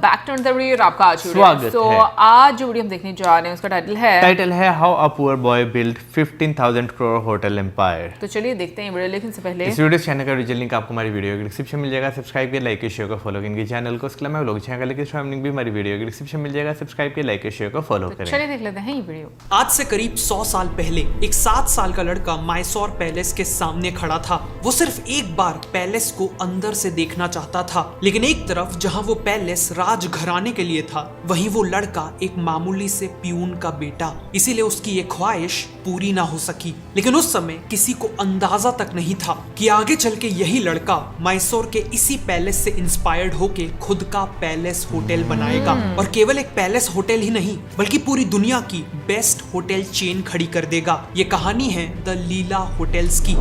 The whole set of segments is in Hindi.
बैक टू द वीडियो, आपका स्वागत है। आज जो वीडियो हम देखने जा रहे हैं उसका टाइटल है how a poor boy build 15,000 crore hotel empire. तो चलिए देखते हैं वीडियो, लेकिन से पहले इस वीडियो चैनल का ओरिजिनल लिंक आपको हमारी वीडियो के डिस्क्रिप्शन मिल जाएगा। सब्सक्राइब किया, लाइक किया, शेयर को फॉलो करेंगे चैनल को। उसके अलावा व्लॉग चैनल का लिंक भी हमारी वीडियो के डिस्क्रिप्शन मिल जाएगा। सब्सक्राइब किया, लाइक किया, शेयर को फॉलो करें। चलिए देख लेते हैं ये वीडियो। आज से करीब 100 साल पहले एक 7 साल का लड़का मैसूर पैलेस के सामने खड़ा था। वो सिर्फ एक बार पैलेस को अंदर से देखना चाहता था, लेकिन एक तरफ जहां वो पैलेस राजघराने के लिए था, वहीं वो लड़का एक मामूली से पियून का बेटा। इसीलिए उसकी ये ख्वाहिश पूरी ना हो सकी। लेकिन उस समय किसी को अंदाजा तक नहीं था कि आगे चल के यही लड़का मैसूर के इसी पैलेस से इंस्पायर्ड होके खुद का पैलेस होटल बनाएगा। और केवल एक पैलेस होटल ही नहीं, बल्कि पूरी दुनिया की बेस्ट होटल चेन खड़ी कर देगा। ये कहानी है द लीला होटल्स की।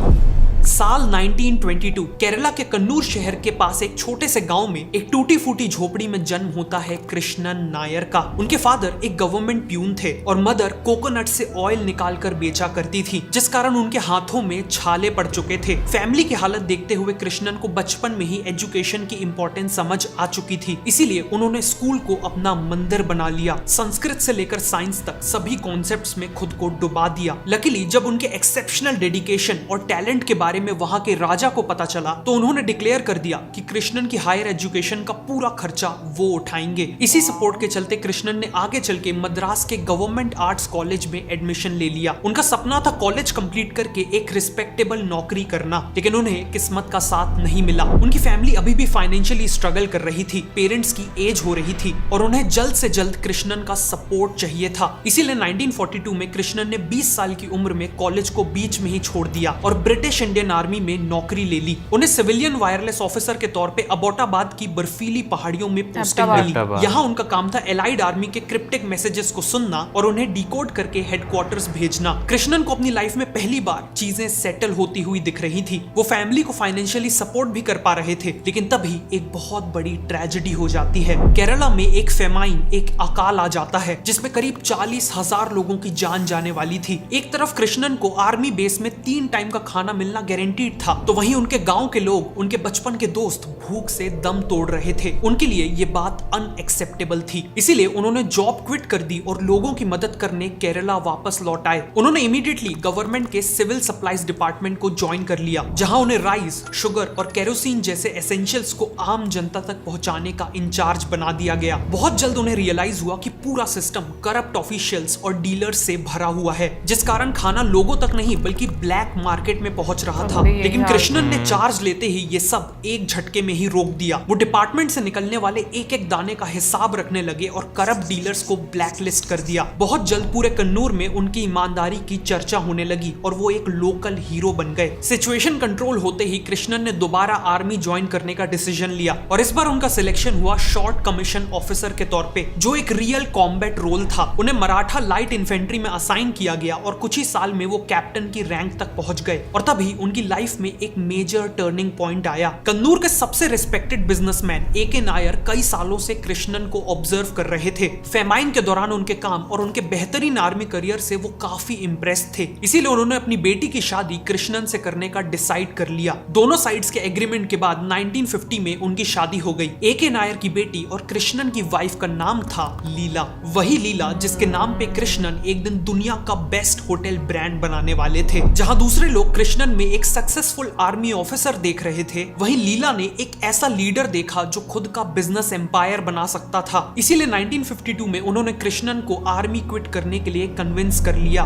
साल 1922 केरला के कन्नूर शहर के पास एक छोटे से गांव में एक टूटी फूटी झोपड़ी में जन्म होता है कृष्णन नायर का। उनके फादर एक गवर्नमेंट प्यून थे और मदर कोकोनट से ऑयल निकालकर बेचा करती थी, जिस कारण उनके हाथों में छाले पड़ चुके थे। फैमिली की हालत देखते हुए कृष्णन को बचपन में ही एजुकेशन की इंपॉर्टेंस समझ आ चुकी थी। इसीलिए उन्होंने स्कूल को अपना मंदिर बना लिया। संस्कृत से लेकर साइंस तक सभी कॉन्सेप्ट्स में खुद को डुबा दिया। लकीली जब उनके एक्सेप्शनल डेडिकेशन और टैलेंट के बारे में वहां के राजा को पता चला, तो उन्होंने डिक्लेयर कर दिया कि कृष्णन की हायर एजुकेशन का पूरा खर्चा वो उठाएंगे। इसी सपोर्ट के चलते कृष्णन ने आगे चल के मद्रास के गवर्नमेंट आर्ट्स कॉलेज में एडमिशन ले लिया। उनका सपना था कॉलेज कंप्लीट करके एक रिस्पेक्टेबल नौकरी करना, लेकिन उन्हें किस्मत का साथ नहीं मिला। उनकी फैमिली अभी भी फाइनेंशियली स्ट्रगल कर रही थी, पेरेंट्स की एज हो रही थी और उन्हें जल्द से जल्द कृष्णन का सपोर्ट चाहिए था। इसीलिए 1942 में कृष्णन ने 20 साल की उम्र में कॉलेज को बीच में ही छोड़ दिया और ब्रिटिश इंडियन आर्मी में नौकरी ले ली। उन्हें सिविलियन वायरलेस ऑफिसर के तौर पे अबोटाबाद की बर्फीली पहाड़ियों में पोस्टिंग मिली। यहाँ उनका काम था एलाइड आर्मी के क्रिप्टिक मैसेजेस को सुनना और उन्हें डिकोड करके हेडक्वार्टर्स भेजना। कृष्णन को अपनी लाइफ में पहली बार चीजें सेटल होती हुई दिख रही थी। वो फैमिली को फाइनेंशियली सपोर्ट भी कर पा रहे थे, लेकिन तभी एक बहुत बड़ी ट्रेजेडी हो जाती है। केरला में एक फेमाइन, एक अकाल आ जाता है, जिसमें करीब 40,000 लोगों की जान जाने वाली थी। एक तरफ कृष्णन को आर्मी बेस में 3 टाइम का खाना मिलना गारंटीड था, तो वहीं उनके गांव के लोग, उनके बचपन के दोस्त भूख से दम तोड़ रहे थे। उनके लिए ये बात अनएक्सेप्टेबल थी। इसीलिए उन्होंने जॉब क्विट कर दी और लोगों की मदद करने केरला वापस लौट आए। उन्होंने इमीडिएटली गवर्नमेंट के सिविल सप्लाईज डिपार्टमेंट को ज्वाइन कर लिया, जहां उन्हें राइस, शुगर और केरोसिन जैसे एसेंशियल्स को आम जनता तक पहुंचाने का इंचार्ज बना दिया गया। बहुत जल्द उन्हें रियलाइज हुआ कि पूरा सिस्टम करप्ट ऑफिशियल्स और डीलर्स से भरा हुआ है, जिस कारण खाना लोगों तक नहीं बल्कि ब्लैक मार्केट में पहुंच रहा था। लेकिन कृष्णन ने चार्ज लेते ही ये सब एक झटके में ही रोक दिया। वो डिपार्टमेंट से निकलने वाले एक एक दाने का हिसाब रखने लगे और करप्ट डीलर्स को ब्लैकलिस्ट कर दिया। बहुत जल्द पूरे कन्नूर में उनकी ईमानदारी की चर्चा होने लगी और वो एक लोकल हीरो बन गए। सिचुएशन कंट्रोल होते ही कृष्णन ने दोबारा आर्मी ज्वाइन करने का डिसीजन लिया और इस बार उनका सिलेक्शन हुआ शॉर्ट कमीशन ऑफिसर के तौर पे, जो एक रियल कॉम्बैट रोल था। उन्हें मराठा लाइट इन्फेंट्री में असाइन किया गया और कुछ ही साल में वो कैप्टन की रैंक तक पहुंच गए। और तभी उनकी लाइफ में एक मेजर टर्निंग पॉइंट आया। कन्नूर के सबसे रिस्पेक्टेड बिजनेसमैन ए.के. नायर कई सालों से कृष्णन को ऑब्जर्व कर रहे थे। फेमाइन के दौरान उनके काम और उनके बेहतरीन आर्मी करियर से वो काफी इंप्रेस थे। इसीलिए उन्होंने अपनी बेटी की शादी कृष्णन से करने का डिसाइड कर लिया। दोनों साइड्स के एग्रीमेंट के बाद 1950 में उनकी शादी हो गई। ए.के. नायर की बेटी और कृष्णन की वाइफ का नाम था लीला। वही लीला जिसके नाम पे कृष्णन एक दिन दुनिया का बेस्ट होटल ब्रांड बनाने वाले थे। जहां दूसरे लोग कृष्णन में एक सक्सेसफुल आर्मी ऑफिसर देख रहे थे, वहीं लीला ने एक ऐसा लीडर देखा जो खुद का बिजनेस एम्पायर बना सकता था। इसीलिए 1952 में उन्होंने कृष्णन को आर्मी क्विट करने के लिए कन्विंस कर लिया।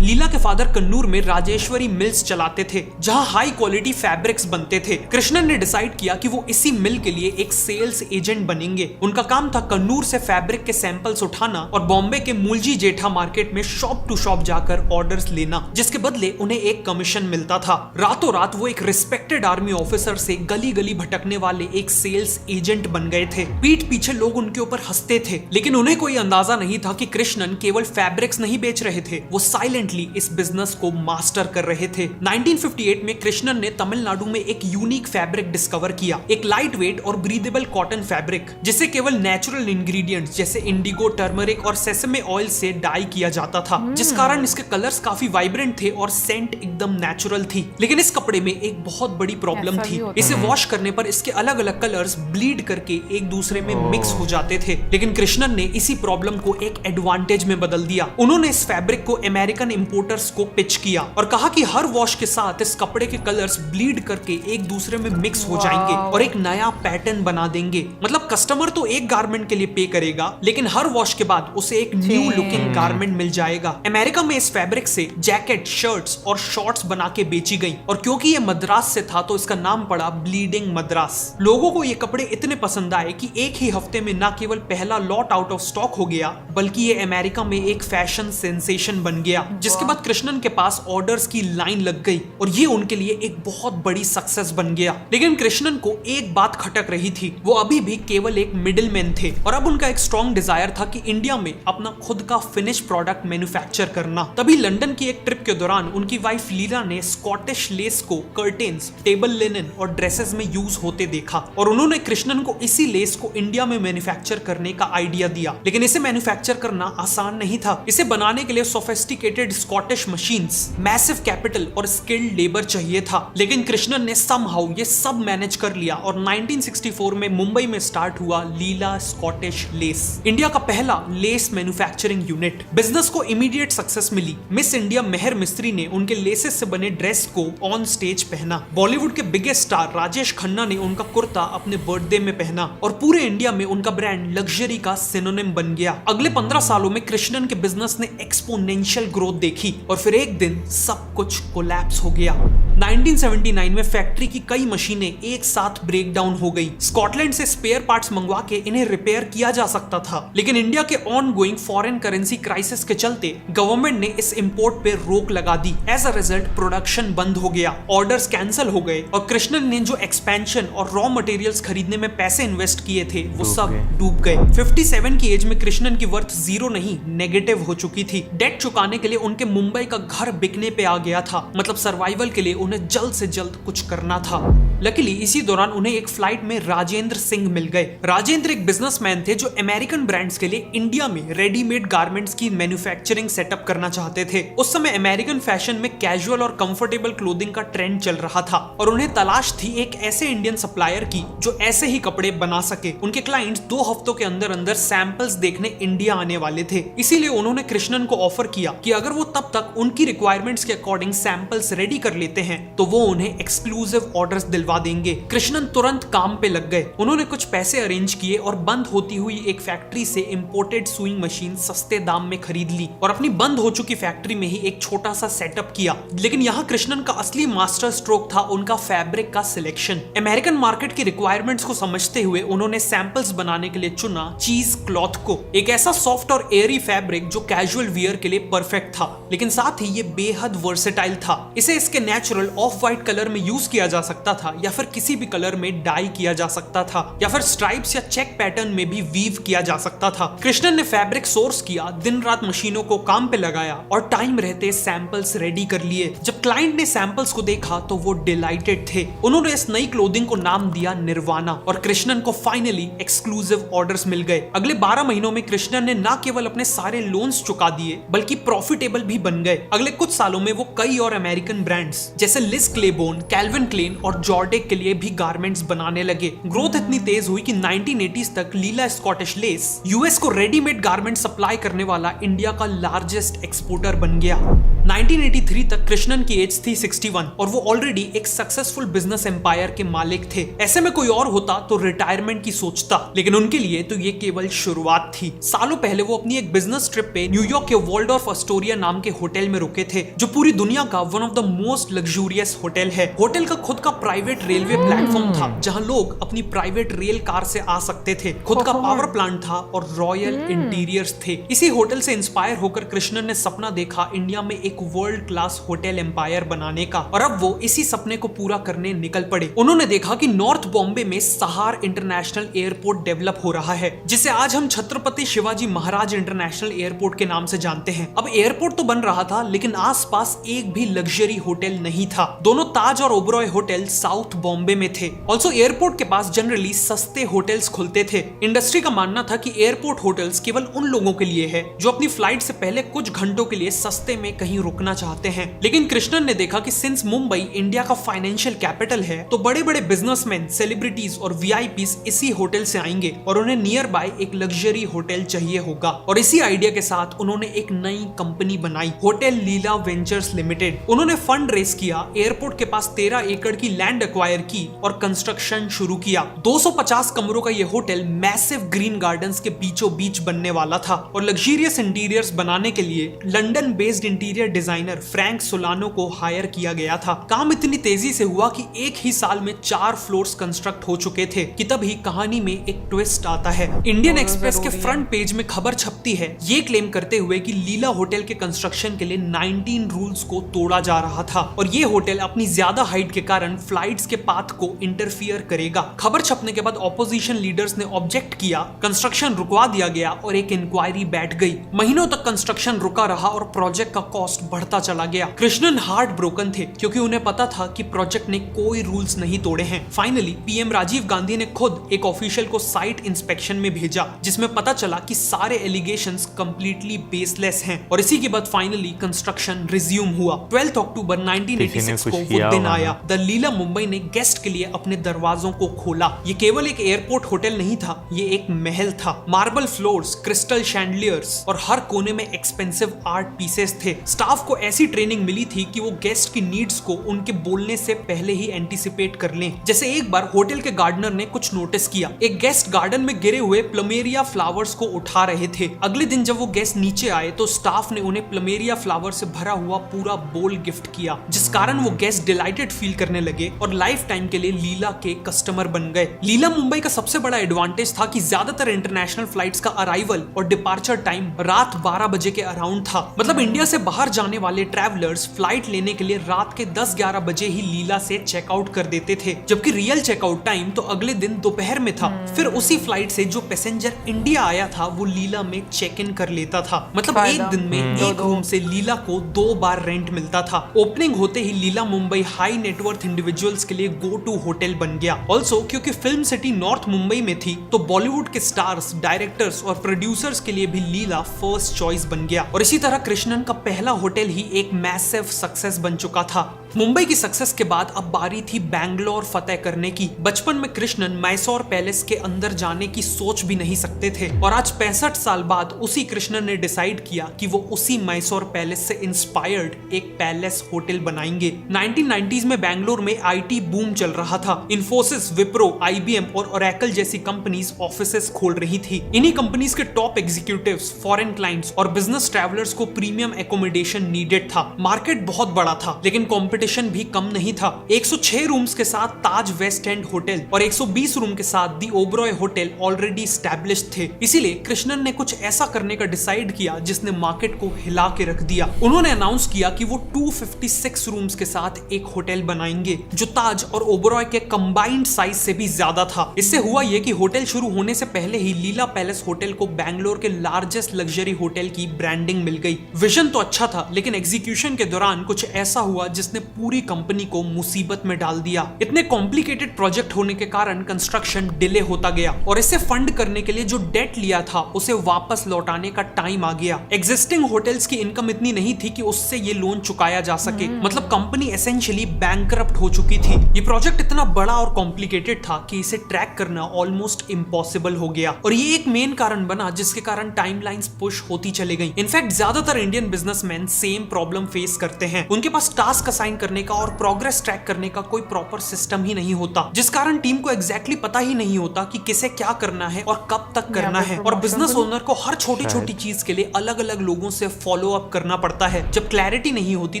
लीला के फादर कन्नूर में राजेश्वरी मिल्स चलाते थे, जहां हाई क्वालिटी फैब्रिक्स बनते थे। कृष्णन ने डिसाइड किया कि वो इसी मिल के लिए एक सेल्स एजेंट बनेंगे। उनका काम था कन्नूर से फैब्रिक के सैंपल्स उठाना और बॉम्बे के मूलजी जेठा मार्केट में शॉप टू शॉप जाकर ऑर्डर्स लेना, जिसके बदले उन्हें एक कमीशन मिलता था। रातों रात वो एक रिस्पेक्टेड आर्मी ऑफिसर से गली गली भटकने वाले एक सेल्स एजेंट बन गए थे। पीठ पीछे लोग उनके ऊपर हंसते थे, लेकिन उन्हें कोई अंदाजा नहीं था कि कृष्णन केवल फैब्रिक्स नहीं बेच रहे थे, वो साइलेंटली परमानेंटली इस बिजनेस को मास्टर कर रहे थे। 1958 में कृष्णन ने तमिलनाडु में एक यूनिक फैब्रिक डिस्कवर किया, एक लाइट वेट और ब्रीदेबल कॉटन फैब्रिक जिसे केवल नेचुरल इंग्रेडिएंट्स जैसे इंडिगो, टर्मरिक और सेसमे ऑयल से डाई किया जाता था, जिस कारण इसके कलर्स काफी वाइब्रेंट थे और सेंट एकदम नेचुरल थी। लेकिन इस कपड़े में एक बहुत बड़ी प्रॉब्लम थी, इसे वॉश करने पर इसके अलग अलग कलर्स ब्लीड करके एक दूसरे में मिक्स हो जाते थे। लेकिन कृष्णन ने इसी प्रॉब्लम को एक एडवांटेज में बदल दिया। उन्होंने इस फैब्रिक को अमेरिकन इंपोर्टर्स को पिच किया और कहा कि हर वॉश के साथ इस कपड़े के कलर्स ब्लीड करके एक दूसरे में मिक्स हो जाएंगे और एक नया पैटर्न बना देंगे। मतलब कस्टमर तो एक गारमेंट के लिए पे करेगा, लेकिन हर वॉश के बाद उसे एक न्यू लुकिंग गारमेंट मिल जाएगा। अमेरिका में इस फैब्रिक से जैकेट, शर्ट्स और शॉर्ट्स बना के बेची गई और क्योंकि ये मद्रास से था तो इसका नाम पड़ा ब्लीडिंग मद्रास। लोगों को ये कपड़े इतने पसंद आए कि एक ही हफ्ते में न केवल पहला लॉट आउट ऑफ स्टॉक हो गया, बल्कि ये अमेरिका में एक फैशन सेंसेशन बन गया, जिसके बाद कृष्णन के पास ऑर्डर्स की लाइन लग गई और ये उनके लिए एक बहुत बड़ी सक्सेस बन गया। लेकिन कृष्णन को एक बात खटक रही थी, वो अभी भी केवल एक मिडिलमैन थे और अब उनका एक स्ट्रॉन्ग डिजायर था कि इंडिया में अपना खुद का फिनिश प्रोडक्ट मैन्युफैक्चर करना। तभी लंदन की एक ट्रिप के दौरान उनकी वाइफ लीला ने स्कॉटिश लेस को कर्टेन्स, टेबल लिनन और ड्रेसेस में यूज होते देखा और उन्होंने कृष्णन को इसी लेस को इंडिया में मैन्युफैक्चर करने का आइडिया दिया। लेकिन इसे मैन्युफैक्चर करना आसान नहीं था। इसे बनाने के लिए sophisticated Scottish machines, massive capital और स्किल्ड लेबर चाहिए था। लेकिन कृष्णन ने समहाउ ये सब मैनेज कर लिया और 1964 में मुंबई में स्टार्ट हुआ लीला स्कॉटिश लेस, इंडिया का पहला लेस मैन्युफैक्चरिंग यूनिट। बिजनेस को इमीडिएट सक्सेस मिली। मिस इंडिया मेहर मिस्त्री ने उनके लेसेस से बने ड्रेस को ऑन स्टेज पहना। बॉलीवुड के बिगेस्ट स्टार राजेश खन्ना ने उनका कुर्ता अपने बर्थडे में पहना और पूरे इंडिया में उनका ब्रांड लग्जरी का सिनोनिम बन गया। अगले 15 सालों में कृष्णन के बिजनेस ने एक्सपोनेंशियल ग्रोथ देखी और फिर एक दिन सब कुछ कोलैप्स हो गया। 1979 में फैक्ट्री की कई मशीनें एक साथ ब्रेक डाउन हो गई। स्कॉटलैंड से स्पेयर पार्ट्स मंगवा के इन्हें रिपेयर किया जा सकता था, लेकिन इंडिया के on going foreign currency crisis के चलते गवर्नमेंट ने इस इंपोर्ट पे रोक लगा दी। एज अ रिजल्ट प्रोडक्शन बंद हो गया, ऑर्डर्स कैंसिल हो गए और कृष्णन ने जो एक्सपेंशन और रॉ मटेरियल्स खरीदने में पैसे इन्वेस्ट किए थे वो सब डूब गए। 57 की एज में कृष्णन की वर्थ जीरो नहीं नेगेटिव हो चुकी थी। डेट चुकाने के लिए उनके मुंबई का घर बिकने पे आ गया था। मतलब सर्वाइवल के लिए उन्हें जल्द से जल्द कुछ करना था। लकीली इसी दौरान उन्हें एक फ्लाइट में राजेंद्र सिंह मिल गए। राजेंद्र एक बिजनेसमैन थे जो अमेरिकन ब्रांड्स के लिए इंडिया में रेडीमेड गारमेंट्स की मैन्युफैक्चरिंग सेटअप करना चाहते थे। उस समय अमेरिकन फैशन में कैजुअल और कंफर्टेबल क्लोथिंग का ट्रेंड चल रहा था और उन्हें तलाश थी एक ऐसे इंडियन सप्लायर की जो ऐसे ही कपड़े बना सके। उनके क्लाइंट्स 2 हफ्तों के अंदर अंदर सैंपल्स देखने इंडिया आने वाले थे, इसीलिए उन्होंने कृष्णन को ऑफर किया कि अगर वो तब तक उनकी रिक्वायरमेंट्स के अकॉर्डिंग सैंपल्स रेडी कर लेते हैं तो वो उन्हें एक्सक्लूसिव ऑर्डर्स दिलवा देंगे। कृष्णन तुरंत काम पे लग गए। उन्होंने कुछ पैसे अरेंज किए और बंद होती हुई एक फैक्ट्री से इंपोर्टेड सुइंग मशीन सस्ते दाम में खरीद ली और अपनी बंद हो चुकी फैक्ट्री में ही एक छोटा सा सेटअप किया। लेकिन यहाँ कृष्णन का असली मास्टर स्ट्रोक था उनका फैब्रिक का सिलेक्शन। अमेरिकन मार्केट की रिक्वायरमेंट्स को समझते हुए उन्होंने सैंपल्स बनाने के लिए चुना चीज क्लॉथ को, एक ऐसा सॉफ्ट और एयरी फैब्रिक जो कैजुअल वियर के लिए परफेक्ट था, लेकिन साथ ही ये बेहद वर्सेटाइल था। इसे इसके नेचुरल ऑफ व्हाइट कलर में यूज किया जा सकता था या फिर किसी भी कलर में डाई किया जा सकता था या फिर स्ट्राइप्स या चेक पैटर्न में भी वीव किया जा सकता था। कृष्णन ने फैब्रिक सोर्स किया, दिन रात मशीनों को काम पे लगाया और टाइम रहते सैंपल्स रेडी कर लिए। जब क्लाइंट ने सैंपल्स को देखा तो वो डिलाइटेड थे। उन्होंने इस नई क्लोथिंग को नाम दिया निर्वाणा और कृष्णन को फाइनली एक्सक्लूसिव ऑर्डर्स मिल गए। अगले 12 महीनों में कृष्णन ने न केवल अपने सारे लोन्स चुका दिए बल्कि प्रॉफिटेबल भी बन गए। अगले कुछ सालों में वो कई और अमेरिकन ब्रांड्स जैसे लिज क्लेबोर्न, कैल्विन क्लेन और जॉर्डेक के लिए भी गारमेंट्स बनाने लगे। ग्रोथ इतनी तेज हुई कि 1980s तक लीला स्कॉटिश लेस यूएस को रेडीमेड गारमेंट सप्लाई करने वाला इंडिया का लार्जेस्ट एक्सपोर्टर बन गया। 1983 तक कृष्णन की एज थी 61 और वो ऑलरेडी एक सक्सेसफुल बिजनेस एम्पायर के मालिक थे। ऐसे में कोई और होता तो रिटायरमेंट की सोचता, लेकिन उनके लिए तो ये केवल शुरुआत थी। सालों पहले वो अपनी एक बिजनेस ट्रिप पे न्यूयॉर्क के वॉल्डोर्फ एस्टोरिया नाम के होटल में रुके थे, जो पूरी दुनिया का one of the most luxurious hotel है। होटल का खुद का प्राइवेट प्राइवेट रेलवे प्लेटफॉर्म था जहां लोग अपनी प्राइवेट रेल कार से आ सकते थे। खुद का पावर प्लांट था और रॉयल इंटीरियर्स थे। इसी होटल से इंस्पायर होकर कृष्णन ने सपना देखा इंडिया में एक वर्ल्ड क्लास होटल एम्पायर बनाने का, और अब वो इसी सपने को पूरा करने निकल पड़े। उन्होंने देखा कि नॉर्थ बॉम्बे में सहार इंटरनेशनल एयरपोर्ट डेवलप हो रहा है, जिसे आज हम छत्रपति शिवाजी महाराज इंटरनेशनल एयरपोर्ट के नाम से जानते हैं। अब एयरपोर्ट तो बन रहा था, लेकिन आसपास एक भी लग्जरी होटल नहीं था। दोनों ताज और ओबरॉय होटल साउथ बॉम्बे में थे। ऑल्सो एयरपोर्ट के पास जनरली सस्ते होटल्स खुलते थे। इंडस्ट्री का मानना था कि एयरपोर्ट होटल्स केवल उन लोगों के लिए है जो अपनी फ्लाइट से पहले कुछ घंटों के लिए सस्ते में कहीं रुकना चाहते हैं। लेकिन कृष्णन ने देखा कि सिंस मुंबई इंडिया का फाइनेंशियल कैपिटल है, तो बड़े बड़े बिजनेसमैन, सेलिब्रिटीज और वीआईपीज इसी होटल से आएंगे और उन्हें नियर बाय एक लग्जरी होटल चाहिए होगा। और इसी आइडिया के साथ उन्होंने एक नई कंपनी बनाई, होटल लीला वेंचर्स लिमिटेड। उन्होंने फंड रेस किया, एयरपोर्ट के पास 13 एकड़ की लैंड एक्वायर की और कंस्ट्रक्शन शुरू किया। 250 कमरों का यह होटल मैसिव ग्रीन गार्डन्स के बीचों बीच बनने वाला था, और लग्जरियस इंटीरियर्स बनाने के लिए London based interior designer Frank solano को हायर किया गया था। काम इतनी तेजी से हुआ कि एक ही साल में 4 फ्लोर्स कंस्ट्रक्ट हो चुके थे कि तभी कहानी में एक ट्विस्ट आता है। इंडियन एक्सप्रेस के फ्रंट पेज में खबर छपती है, ये क्लेम करते हुए कि लीला होटल के कंस्ट्रक्शन के लिए 19 रूल्स को तोड़ा जा रहा था, और ये होटल अपनी ज्यादा हाइट के कारण फ्लाइट्स के पाथ को इंटरफियर करेगा। खबर छपने के बाद ऑपोजिशन लीडर्स ने ऑब्जेक्ट किया, कंस्ट्रक्शन रुकवा दिया गया और एक इंक्वायरी बैठ गई। महीनों तक कंस्ट्रक्शन रुका रहा और प्रोजेक्ट का कॉस्ट बढ़ता चला गया। कृष्णन हार्ट ब्रोकन थे, क्योंकि उन्हें पता था कि प्रोजेक्ट ने कोई रूल्स नहीं तोड़े हैं। फाइनली पीएम राजीव गांधी ने खुद एक ऑफिशियल को साइट इंस्पेक्शन में भेजा, जिसमें पता चला कि सारे एलिगेशंस कंप्लीटली बेसलेस हैं, और इसी के बाद फाइनली कंस्ट्रक्शन रिज्यूम हुआ। 12 अक्टूबर 1986 को वो दिन आया। द लीला मुंबई ने गेस्ट के लिए अपने दरवाजों को खोला। ये केवल एक एयरपोर्ट होटल नहीं था, ये एक महल था। मार्बल फ्लोर्स, क्रिस्टल शैंडलियर्स और हर कोने में एक्सपेंसिव आर्ट पीसेस थे। स्टाफ को ऐसी ट्रेनिंग मिली थी कि वो गेस्ट की नीड्स को उनके बोलने से पहले ही एंटिसिपेट कर लें। जैसे एक बार होटल के गार्डनर ने कुछ नोटिस किया, एक गेस्ट गार्डन में गिरे हुए प्लमेरिया फ्लावर्स को उठा रहे थे। अगले दिन जब वो गेस्ट नीचे आए तो स्टाफ ने उन्हें प्लमेरिया फ्लावर से भरा हुआ पूरा बोल गिफ्ट किया, जिस कारण वो गेस्ट डिलाइटेड फील करने लगे और लाइफ टाइम के लिए लीला के कस्टमर बन गए। लीला मुंबई का सबसे बड़ा एडवांटेज था कि ज्यादातर इंटरनेशनल फ्लाइट्स का अराइवल और डिपार्चर टाइम रात 12 बजे के अराउंड था। मतलब इंडिया से बाहर जाने वाले ट्रैवलर्स फ्लाइट लेने के लिए रात के 10-11 बजे ही लीला से चेकआउट कर देते थे, जबकि रियल चेकआउट टाइम तो अगले दिन दोपहर में था। फिर उसी फ्लाइट से जो पैसेंजर इंडिया आया था वो लीला में चेक इन कर लेता था। मतलब एक दिन में एक रूम से लीला को 2 बार रेंट मिलता था। ओपनिंग होते ही लीला मुंबई हाई नेटवर्थ इंडिविजुअल्स के लिए गो टू होटल बन गया। ऑल्सो क्योंकि फिल्म सिटी नॉर्थ मुंबई में थी, तो बॉलीवुड के स्टार्स, डायरेक्टर्स और प्रोड्यूसर्स के लिए भी लीला फर्स्ट चॉइस बन गया। और इसी तरह कृष्णन का पहला होटल ही एक मैसिव सक्सेस बन चुका था। मुंबई की सक्सेस के बाद अब बारी थी बैंगलोर फतेह करने की। बचपन में कृष्णन मैसूर पैलेस के अंदर जाने की सोच भी नहीं सकते थे, और आज 65 साल बाद उसी कृष्णन ने डिसाइड किया कि वो उसी मैसूर पैलेस से इंस्पायर्ड एक पैलेस होटल बनाएंगे। 1990s में बैंगलोर में आईटी बूम चल रहा था। इन्फोसिस, विप्रो, आईबीएम और ओरेकल जैसी कंपनीज ऑफिसेस खोल रही थी। इन्हीं कंपनीज के टॉप एग्जीक्यूटिव्स, फॉरेन क्लाइंट्स और बिजनेस ट्रैवलर्स को प्रीमियम एकोमोडेशन नीडेड था। मार्केट बहुत बड़ा था, लेकिन कंपटीशन भी कम नहीं था। 106 रूम्स के साथ ताज वेस्ट एंड होटल और 120 रूम के साथ दी ओबरॉय होटल ऑलरेडी एस्टैब्लिश्ड थे। इसीलिए कृष्णन ने कुछ ऐसा करने का डिसाइड किया जिसने मार्केट को हिला के रख दिया। उन्होंने अनाउंस किया कि वो 256 रूम्स के साथ एक होटल बनाएंगे, जो ताज और ओबरॉय के कंबाइंड साइज से भी ज्यादा था। इससे हुआ ये कि होटल शुरू होने से पहले ही लीला पैलेस होटल को बैंगलोर के लार्जेस्ट लग्जरी होटल की ब्रांडिंग मिल गई। विजन तो अच्छा था, लेकिन एग्जीक्यूशन के दौरान कुछ ऐसा हुआ जिसने पूरी कंपनी को मुसीबत में डाल दिया। इतने कॉम्प्लिकेटेड प्रोजेक्ट होने के कारण कंस्ट्रक्शन डिले होता गया, और इसे फंड करने के लिए जो डेट लिया था उसे वापस लौटाने का टाइम आ गया। एग्जिस्टिंग होटल्स की इनकम इतनी नहीं थी कि उससे ये लोन चुकाया जा सके। मतलब कंपनी एसेंशियली बैंकरप्ट हो चुकी थी। ये प्रोजेक्ट इतना बड़ा और कॉम्प्लिकेटेड था कि इसे ट्रैक करना ऑलमोस्ट इम्पॉसिबल हो गया, और ये एक मेन कारण बना जिसके कारण टाइमलाइंस पुश होती चली गई। इनफैक्ट ज्यादातर Indian businessman same problem face करते हैं। उनके पास टास्क असाइन करने का और प्रोग्रेस ट्रैक करने का कोई प्रॉपर सिस्टम ही नहीं होता, जिस कारण टीम को एग्जैक्टली पता ही नहीं होता कि किसे क्या करना है और कब तक करना है। और बिजनेस ओनर को हर छोटी छोटी चीज के लिए अलग अलग लोगों से फॉलो अप करना पड़ता है। जब क्लैरिटी नहीं होती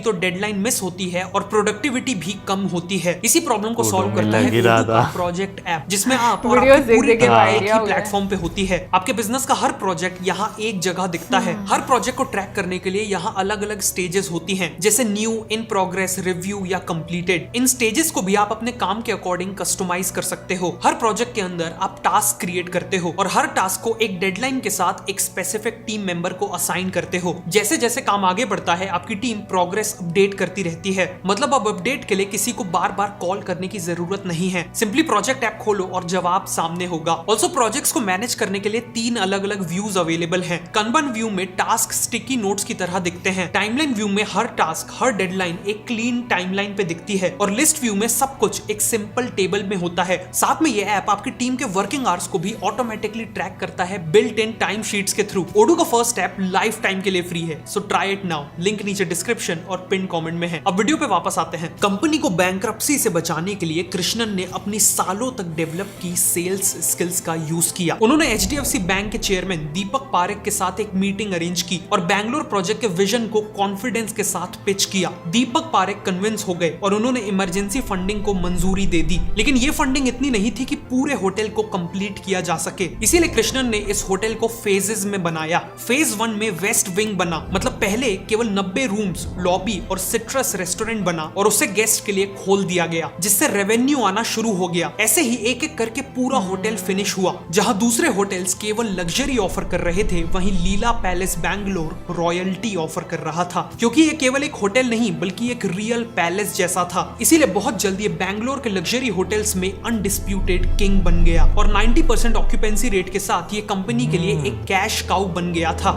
तो डेडलाइन मिस होती है और प्रोडक्टिविटी भी कम होती है। इसी प्रॉब्लम को सॉल्व करता है प्रोजेक्ट ऐप, जिसमें आप और आपके पूरे के एक ही प्लेटफॉर्म पे होती है। आपके बिजनेस का हर प्रोजेक्ट यहाँ एक जगह दिखता है। हर प्रोजेक्ट को ट्रैक करने के लिए यहाँ अलग अलग स्टेजेस होती हैं, जैसे न्यू, इन प्रोग्रेस, रिव्यू या कंप्लीटेड। इन स्टेजेस को भी आप अपने काम के अकॉर्डिंग कस्टमाइज कर सकते हो। हर प्रोजेक्ट के अंदर आप टास्क क्रिएट करते हो और हर टास्क को एक डेडलाइन के साथ एक स्पेसिफिक टीम मेंबर को असाइन करते हो। जैसे जैसे काम आगे बढ़ता है आपकी टीम प्रोग्रेस अपडेट करती रहती है। मतलब अब अपडेट के लिए किसी को बार बार कॉल करने की जरूरत नहीं है, सिंपली प्रोजेक्ट ऐप खोलो और जवाब सामने होगा। ऑल्सो प्रोजेक्ट्स को मैनेज करने के लिए 3 अलग अलग व्यूज अवेलेबल हैं। kanban व्यू में टास्क स्टिकी नोट्स की तरह दिखते हैं। टाइमलाइन व्यू में हर टास्क, हर डेडलाइन एक क्लीन टाइमलाइन पे दिखती है और लिस्ट व्यू में सब कुछ एक सिंपल टेबल में होता है। साथ में ये ऐप आपकी टीम के वर्किंग आवर्स को भी ऑटोमेटिकली ट्रैक करता है बिल्ट इन टाइम शीट्स के थ्रू। ओडू का फर्स्ट ऐप लाइफ टाइम के लिए फ्री है, so try it now. Link नीचे डिस्क्रिप्शन और पिन कमेंट में है। अब वीडियो पे वापस आते हैं। कंपनी को बैंक्रप्सी से बचाने के लिए कृष्णन ने अपनी सालों तक डेवलप की सेल्स स्किल्स का यूज किया। उन्होंने HDFC बैंक के चेयरमैन दीपक पारेख के साथ एक मीटिंग अरेंज की और बैंगलोर प्रोजेक्ट के विजन को कॉन्फिडेंस के साथ पिच किया। दीपक पारेख कन्विंस हो गए और उन्होंने इमरजेंसी फंडिंग को मंजूरी दे दी, लेकिन ये फंडिंग इतनी नहीं थी कि पूरे होटल को कंप्लीट किया जा सके। इसीलिए कृष्णन ने इस होटल को फेजेस में बनाया। फेज 1 में वेस्ट विंग बना, मतलब पहले केवल 90 रूम्स, लॉबी और सिट्रस रेस्टोरेंट बना और उसे गेस्ट के लिए खोल दिया गया, जिससे रेवेन्यू आना शुरू हो गया। ऐसे ही एक एक करके पूरा होटल फिनिश हुआ। जहां दूसरे होटल्स केवल लग्जरी ऑफर कर रहे थे, वहीं लीला पैलेस बैंगलोर रॉयल्टी ऑफर कर रहा था, क्योंकि ये केवल एक होटल नहीं बल्कि एक रियल पैलेस जैसा था। इसीलिए बहुत जल्दी बैंगलोर के लग्जरी होटल्स में अनडिस्प्यूटेड किंग बन गया और 90% ऑक्यूपेंसी रेट के साथ ये कंपनी के लिए एक कैश काउ बन गया था।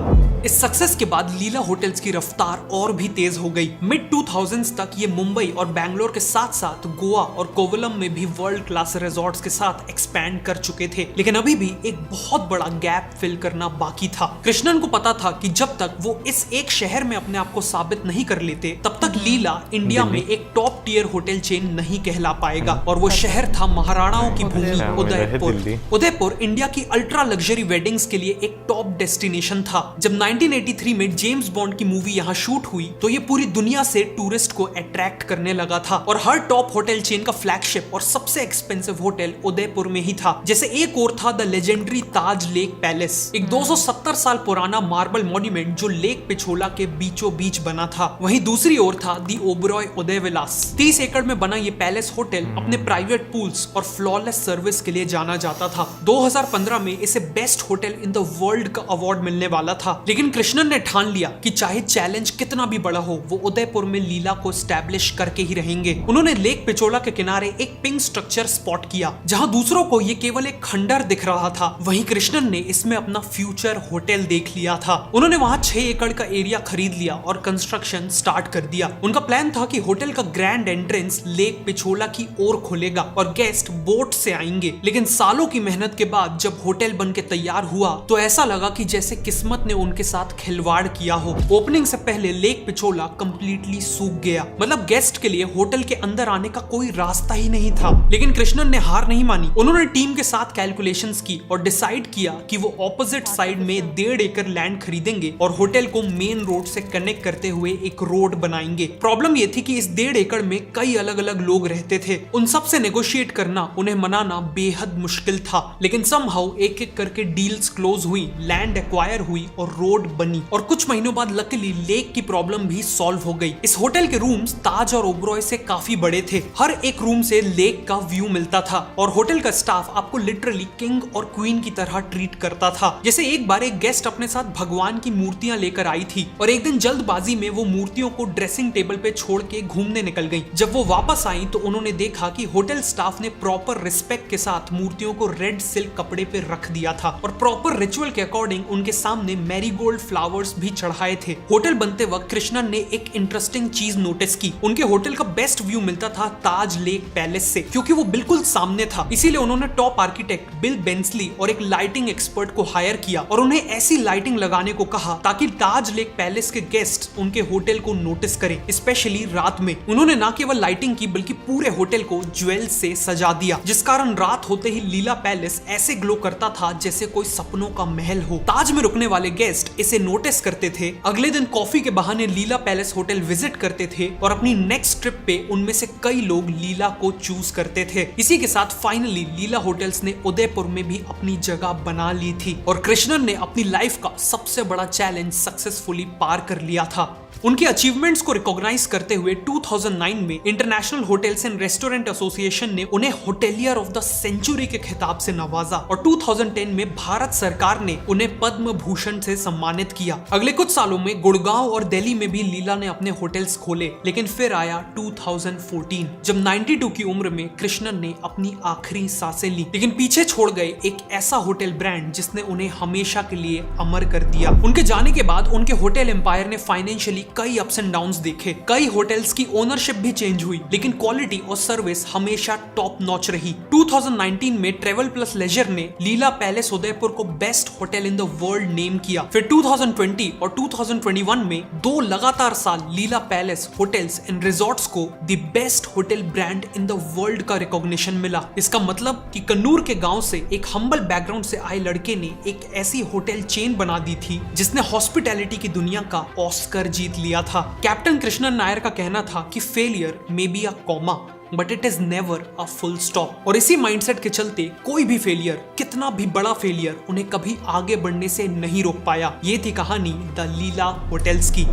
इस सक्सेस के बाद लीला होटल्स की रफ्तार और भी तेज हो गई। मिड 2000s तक ये मुंबई और बैंगलोर के साथ साथ गोवा और कोवलम में भी वर्ल्ड क्लास रिजॉर्ट्स के साथ एक्सपैंड कर चुके थे, लेकिन अभी भी एक बहुत बड़ा गैप फिल करना बाकी था। कृष्णन को पता था कि जब तक वो इस एक शहर में अपने आप को साबित नहीं कर लेते, तब तक लीला इंडिया में एक टॉप टियर होटल चेन नहीं कहला पाएगा। और वो शहर था महाराणाओं की भूमि, उदयपुर। उदयपुर इंडिया की अल्ट्रा लग्जरी वेडिंग्स के लिए एक टॉप डेस्टिनेशन था। जब 1983 में जेम्स बॉन्ड की मूवी यहाँ शूट हुई तो ये पूरी दुनिया से टूरिस्ट को अट्रैक्ट करने लगा था और हर टॉप होटल चेन का फ्लैगशिप और सबसे एक्सपेंसिव होटल उदयपुर में ही था। जैसे एक और था the legendary Taj lake palace, एक 270 साल पुराना मार्बल मॉन्यूमेंट जो लेक पिछोला के बीचों बीच बना था। वहीं दूसरी ओर था दी ओबरॉय उदय विलास। 30 एकड़ में बना ये पैलेस होटल अपने प्राइवेट पूल्स और फ्लॉलेस सर्विस के लिए जाना जाता था। 2015 में इसे best hotel in the world का अवार्ड मिलने वाला था, लेकिन कृष्णन ने ठान लिया कि चाहे चैलेंज कितना भी बड़ा हो, वो उदयपुर में लीला को स्टैब्लिश करके ही रहेंगे। उन्होंने लेक पिछोला के किनारे एक पिंक स्ट्रक्चर स्पॉट किया, जहां दूसरों को ये केवल एक खंडर दिख रहा था, वहीं कृष्णन ने इसमें अपना फ्यूचर होटल देख लिया था। उन्होंने वहां 6 एकड़ का एरिया खरीद लिया और कंस्ट्रक्शन स्टार्ट कर दिया। उनका प्लान था कि होटल का ग्रैंड एंट्रेंस लेक पिछोला की ओर खुलेगा और गेस्ट बोट से आएंगे। लेकिन सालों की मेहनत के बाद जब होटल बन के तैयार हुआ तो ऐसा लगा कि जैसे किस्मत ने उनके साथ खिलवाड़ किया हो। ओपनिंग से पहले लेक पिछोला कंप्लीटली सूख गया, मतलब गेस्ट के लिए होटल के अंदर आने का कोई रास्ता ही नहीं था। लेकिन कृष्णन ने हार नहीं मानी। उन्होंने टीम के साथ कैलकुलेशंस की और डिसाइड किया कि वो ऑपोजिट साइड में 1.5 एकड़ लैंड खरीदेंगे और होटल को मेन रोड से कनेक्ट करते हुए एक रोड बनाएंगे। प्रॉब्लम ये थी कि इस 1.5 एकड़ में कई अलग अलग लोग रहते थे। उन सब से नेगोशिएट करना, उन्हें मनाना बेहद मुश्किल था, लेकिन समहाउ एक एक करके डील्स क्लोज हुई, लैंड एक्वायर हुई और रोड बनी। और कुछ महीनों बाद लकीली लेक की प्रॉब्लम भी सॉल्व हो गई। इस होटल के रूम्स ताज और ओबरॉय से काफी बड़े थे। हर एक रूम से लेक का व्यू मिलता था और होटल का स्टाफ आपको लिटरली किंग और क्वीन की तरह ट्रीट करता था। जैसे एक बार एक गेस्ट अपने साथ भगवान की मूर्तियां लेकर आई थी और एक दिन जल्दबाजी में वो मूर्तियों को ड्रेसिंग टेबल पे छोड़ के घूमने निकल गई। जब वो वापस आई तो उन्होंने देखा कि होटल स्टाफ ने प्रॉपर रिस्पेक्ट के साथ मूर्तियों को रेड सिल्क कपड़े पे रख दिया था और प्रॉपर रिचुअल के अकॉर्डिंग उनके सामने मैरीगोल्ड मैरीगोल्ड फ्लावर्स भी चढ़ाए थे। होटल बनते वक्त कृष्णन ने एक इंटरेस्टिंग चीज नोटिस की। उनके होटल का बेस्ट व्यू मिलता था ताज लेक पैलेस से, क्योंकि वो बिल्कुल सामने था। इसीलिए उन्होंने टॉप आर्किटेक्ट बिल बेंसली और एक लाइटिंग एक्सपर्ट को हायर किया और उन्हें ऐसी लाइटिंग लगाने को कहा ताकि ताज लेक पैलेस के गेस्ट उनके होटल को नोटिस करें, स्पेशली रात में। उन्होंने न केवल लाइटिंग की बल्कि पूरे होटल को ज्वेल से सजा दिया, जिस कारण रात होते ही लीला पैलेस ऐसे ग्लो करता था जैसे कोई सपनों का महल हो। ताज में रुकने वाले गेस्ट इसे नोटिस करते थे, अगले दिन कॉफी के बहाने लीला पैलेस होटल विजिट करते थे और अपनी नेक्स्ट ट्रिप पे उनमें से कई लोग लीला को चूज करते थे। इसी के साथ फाइनली लीला होटल्स ने उदयपुर में भी अपनी जगह बना ली थी और कृष्णन ने अपनी लाइफ का सबसे बड़ा चैलेंज सक्सेसफुली पार कर लिया था। उनके अचीवमेंट्स को रिकॉग्नाइज करते हुए 2009 में international hotels and restaurant association ने उन्हें होटेलियर ऑफ द सेंचुरी के खिताब से नवाजा और 2010 में भारत सरकार ने उन्हें पद्म भूषण से सम्मानित किया। अगले कुछ सालों में गुड़गांव और दिल्ली में भी लीला ने अपने होटल्स खोले, लेकिन फिर आया 2014 जब 92 की उम्र में कृष्णन ने अपनी आखिरी सांसें ली, लेकिन पीछे छोड़ गए एक ऐसा होटल ब्रांड जिसने उन्हें हमेशा के लिए अमर कर दिया। उनके जाने के बाद उनके होटल एम्पायर ने फाइनेंशियली कई अप्स एंड डाउन्स देखे, कई होटल्स की ओनरशिप भी चेंज हुई, लेकिन क्वालिटी और सर्विस हमेशा टॉप नॉच रही। 2019 में ट्रेवल प्लस लेजर ने लीला पैलेस उदयपुर को best hotel in the world name किया। फिर 2020 और 2021 में 2 लगातार साल लीला पैलेस होटल्स एंड रिजॉर्ट्स को the best hotel brand in the world का रिकॉग्निशन मिला। इसका मतलब कि कन्नूर के गांव से एक हम्बल बैकग्राउंड से आए लड़के ने एक ऐसी होटल चेन बना दी थी जिसने हॉस्पिटैलिटी की दुनिया का ऑस्कर जीत लिया था। कैप्टन कृष्णन नायर का कहना था कि failure may be a comma but it is never a full stop. और इसी माइंडसेट के चलते कोई भी फेलियर, कितना भी बड़ा फेलियर, उन्हें कभी आगे बढ़ने से नहीं रोक पाया। ये थी कहानी द लीला होटल्स की।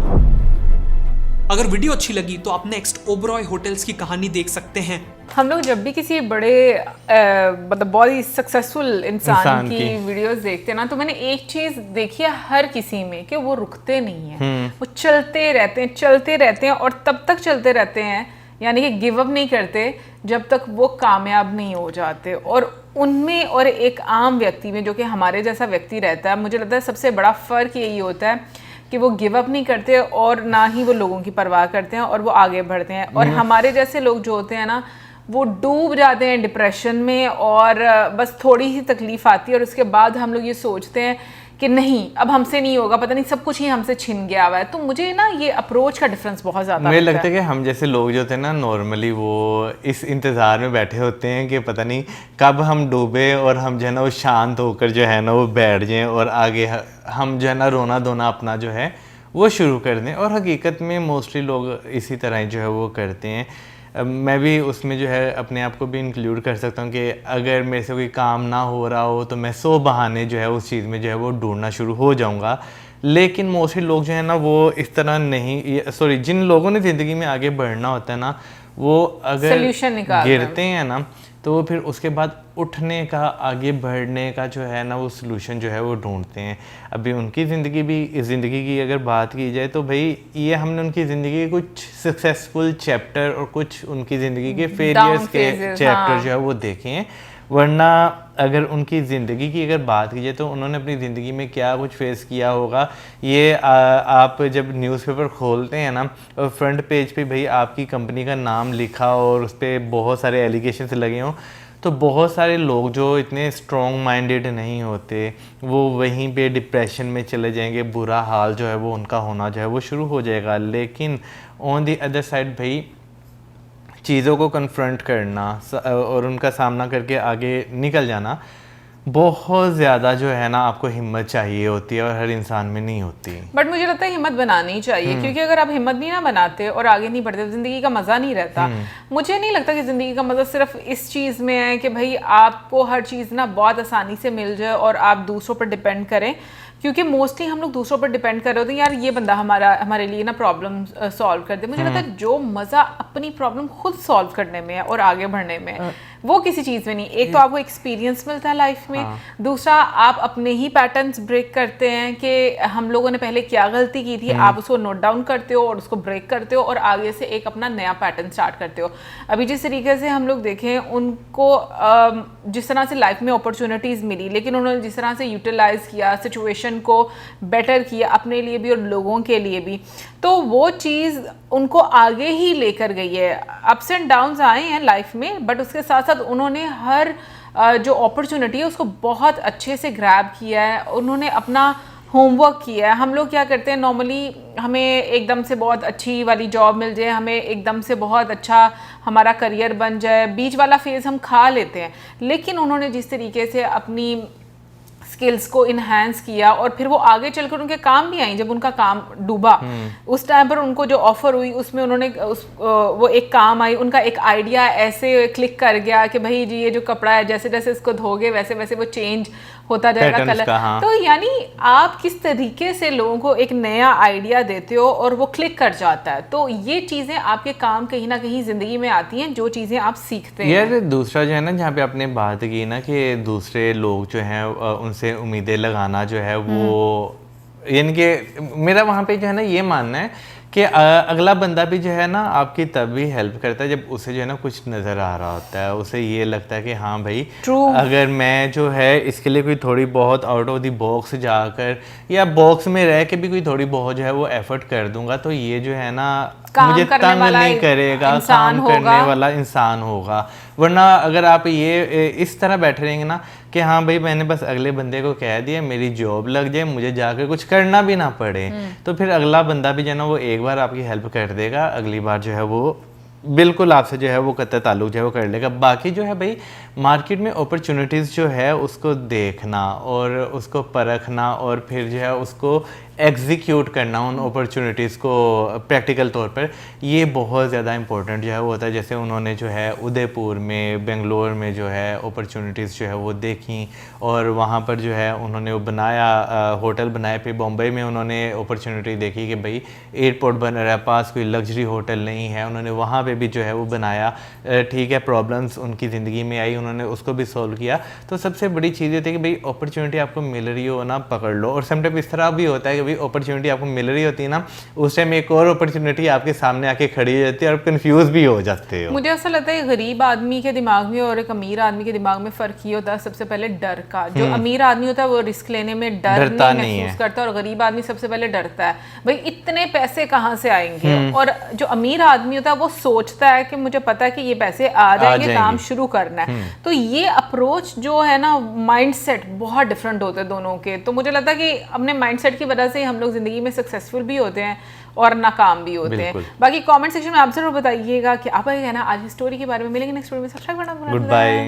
अगर वीडियो अच्छी लगी तो आप नेक्स्ट ओबरॉय होटल्स की कहानी देख सकते हैं। हम लोग जब भी किसी बड़े मतलब बहुत ही सक्सेसफुल इंसान की वीडियोस देखते हैं ना, तो मैंने एक चीज देखी है हर किसी में कि वो रुकते नहीं है, वो चलते रहते हैं और तब तक चलते रहते हैं, यानी कि गिव अप नहीं करते जब तक वो कामयाब नहीं हो जाते। और उनमें और एक आम व्यक्ति में, जो कि हमारे जैसा व्यक्ति रहता है, मुझे लगता है सबसे बड़ा फर्क यही होता है कि वो गिव अप नहीं करते और ना ही वो लोगों की परवाह करते हैं और वो आगे बढ़ते हैं। और हमारे जैसे लोग जो होते हैं ना, वो डूब जाते हैं डिप्रेशन में और बस थोड़ी ही तकलीफ आती है और उसके बाद हम लोग ये सोचते हैं कि नहीं अब हमसे नहीं होगा, पता नहीं सब कुछ ही हमसे छिन गया हुआ है। तो मुझे ना ये अप्रोच का डिफरेंस बहुत ज़्यादा मुझे लगता है कि हम जैसे लोग जो होते हैं ना, नॉर्मली वो इस इंतज़ार में बैठे होते हैं कि पता नहीं कब हम डूबे और हम जो है ना वो शांत होकर जो है ना वो बैठ जाएं और आगे हम जो है ना रोना धोना अपना जो है वो शुरू कर दें। और हकीकत में मोस्टली लोग इसी तरह जो है वो करते हैं। मैं भी उसमें जो है अपने आप को भी इंक्लूड कर सकता हूँ कि अगर मेरे से कोई काम ना हो रहा हो तो मैं 100 बहाने जो है उस चीज़ में जो है वो ढूंढना शुरू हो जाऊँगा। लेकिन मोस्टली लोग जो है ना वो इस तरह नहीं, सॉरी, जिन लोगों ने ज़िंदगी में आगे बढ़ना होता है ना, वो अगर गिरते हैं ना तो वो फिर उसके बाद उठने का, आगे बढ़ने का जो है ना वो सलूशन जो है वो ढूंढते हैं। अभी उनकी ज़िंदगी की अगर बात की जाए तो भाई ये हमने उनकी ज़िंदगी के कुछ सक्सेसफुल चैप्टर और कुछ उनकी ज़िंदगी के फेलियर्स के चैप्टर जो है वो देखे हैं। वरना अगर उनकी ज़िंदगी की अगर बात की जाए तो उन्होंने अपनी ज़िंदगी में क्या कुछ फेस किया होगा, ये आप जब न्यूज़पेपर खोलते हैं ना और फ्रंट पेज पे भाई आपकी कंपनी का नाम लिखा और उस पर बहुत सारे एलिगेशंस लगे हों, तो बहुत सारे लोग जो इतने स्ट्रॉन्ग माइंडेड नहीं होते वो वहीं पे डिप्रेशन में चले जाएंगे, बुरा हाल जो है वो उनका होना जो है वो शुरू हो जाएगा। लेकिन ऑन दी अदर साइड भाई चीज़ों को कन्फ्रंट करना और उनका सामना करके आगे निकल जाना बहुत ज़्यादा जो है ना आपको हिम्मत चाहिए होती है और हर इंसान में नहीं होती। बट मुझे लगता है हिम्मत बनानी चाहिए, क्योंकि अगर आप हिम्मत नहीं ना बनाते और आगे नहीं बढ़ते तो ज़िंदगी का मज़ा नहीं रहता। मुझे नहीं लगता कि ज़िंदगी का मज़ा सिर्फ इस चीज़ में है कि भाई आपको हर चीज़ ना बहुत आसानी से मिल जाए और आप दूसरों पर डिपेंड करें, क्योंकि मोस्टली हम लोग दूसरों पर डिपेंड कर रहे होते हैं, यार ये बंदा हमारे लिए ना प्रॉब्लम सॉल्व कर दे। मुझे लगता है जो मज़ा अपनी प्रॉब्लम खुद सॉल्व करने में है और आगे बढ़ने में है वो किसी चीज़ में नहीं। एक तो आपको एक्सपीरियंस मिलता है लाइफ में, दूसरा आप अपने ही पैटर्न्स ब्रेक करते हैं कि हम लोगों ने पहले क्या गलती की थी, आप उसको नोट डाउन करते हो और उसको ब्रेक करते हो और आगे से एक अपना नया पैटर्न स्टार्ट करते हो। अभी जिस तरीके से हम लोग देखें उनको जिस तरह से लाइफ में अपॉर्चुनिटीज़ मिली, लेकिन उन्होंने जिस तरह से यूटिलाइज़ किया, सिचुएशन सिचुएशन को बेटर किया अपने लिए भी और लोगों के लिए भी, तो वो चीज़ उनको आगे ही लेकर गई है। अप्स एंड डाउन्स आए हैं लाइफ में, बट उसके साथ साथ उन्होंने हर जो अपॉर्चुनिटी है उसको बहुत अच्छे से ग्रैब किया है, उन्होंने अपना होमवर्क किया है। हम लोग क्या करते हैं नॉर्मली, हमें एकदम से बहुत अच्छी वाली जॉब मिल जाए, हमें एकदम से बहुत अच्छा हमारा करियर बन जाए, बीच वाला फेज़ हम खा लेते हैं। लेकिन उन्होंने जिस तरीके से अपनी स्किल्स को इन्हांस किया और फिर वो आगे चलकर उनके काम भी आई, जब उनका काम डूबा उस टाइम पर उनको जो ऑफर हुई उसमें उन्होंने वो एक काम आई, उनका एक आइडिया ऐसे क्लिक कर गया कि भाई जी ये जो कपड़ा है जैसे जैसे इसको धोगे वैसे वैसे वो चेंज होता जाएगा कलर। हाँ। तो यानी आप किस तरीके से लोगों को एक नया आइडिया देते हो और वो क्लिक कर जाता है, तो ये चीज़ें आपके काम कहीं ना कहीं ज़िंदगी में आती हैं, जो चीज़ें आप सीखते हैं। यार दूसरा जो है ना, जहाँ पे आपने बात की ना कि दूसरे लोग जो हैं उनसे उम्मीदें लगाना जो है वो, यानी कि मेरा वहाँ पे जो है ना ये मानना है कि अगला बंदा भी जो है ना आपकी तब भी हेल्प करता है जब उसे जो है ना कुछ नज़र आ रहा होता है, उसे ये लगता है कि हाँ भाई अगर मैं जो है इसके लिए कोई थोड़ी बहुत आउट ऑफ द बॉक्स जाकर या बॉक्स में रह के भी कोई थोड़ी बहुत जो है वो एफर्ट कर दूंगा, तो ये जो है ना मुझे तंग नहीं करेगा, काम करने वाला इंसान होगा। वरना अगर आप ये इस तरह बैठे रहेंगे ना कि हाँ भाई मैंने बस अगले बंदे को कह दिया मेरी जॉब लग जाए, मुझे जाकर कुछ करना भी ना पड़े, तो फिर अगला बंदा भी जो है ना वो एक बार आपकी हेल्प कर देगा, अगली बार जो है वो बिल्कुल आपसे जो है वो कत्ता ताल्लुक जो है वो कर लेगा। बाकी जो है भाई मार्केट में अपॉर्चुनिटीज़ जो है उसको देखना और उसको परखना और फिर जो है उसको एग्जीक्यूट करना उन अपॉर्चुनिटीज़ को प्रैक्टिकल तौर पर, ये बहुत ज़्यादा इंपॉर्टेंट जो है वो होता है। जैसे उन्होंने जो है उदयपुर में, बेंगलोर में जो है अपॉर्चुनिटीज़ जो है वो देखी और वहाँ पर जो है उन्होंने वो बनाया, होटल बनाए। फिर बॉम्बे में उन्होंने अपॉर्चुनिटी देखी कि भाई एयरपोर्ट बन रहा है, पास कोई लग्जरी होटल नहीं है, उन्होंने वहाँ पे भी जो है वो बनाया। ठीक है, प्रॉब्लम्स उनकी ज़िंदगी में आई, उन्होंने उसको भी सॉल्व किया। तो सबसे बड़ी चीज़ ये थी कि भाई अपॉर्चुनिटी आपको मिल रही हो ना, पकड़ लो। और समटाइम इस तरह भी होता है कि भाई अपॉर्चुनिटी आपको मिल रही होती है ना, उस टाइम एक और अपॉर्चुनिटी आपके सामने आके खड़ी हो जाती है और आप कंफ्यूज भी हो जाते हो। मुझे ऐसा लगता है गरीब आदमी के दिमाग में और एक अमीर आदमी के दिमाग में फ़र्क ये होता है सबसे पहले डर का। जो अमीर आदमी होता है वो रिस्क लेने में डरता नहीं महसूस करता, और गरीब आदमी सबसे पहले डरता है भाई इतने पैसे कहाँ से आएंगे। और जो अमीर आदमी होता है वो सोचता है कि मुझे पता है कि ये पैसे आ जाएंगे, काम शुरू करना है। तो ये अप्रोच जो है ना, माइंडसेट बहुत डिफरेंट होते हैं दोनों के। तो मुझे लगता है कि अपने माइंडसेट की वजह से हम लोग जिंदगी में सक्सेसफुल भी होते हैं और नाकाम भी होते हैं। बाकी कमेंट सेक्शन में आप जरूर बताइएगा कि आपका क्या कहना आज की स्टोरी के बारे में। मिलेंगे नेक्स्ट वीडियो में, सब्सक्राइब करना। Good bye.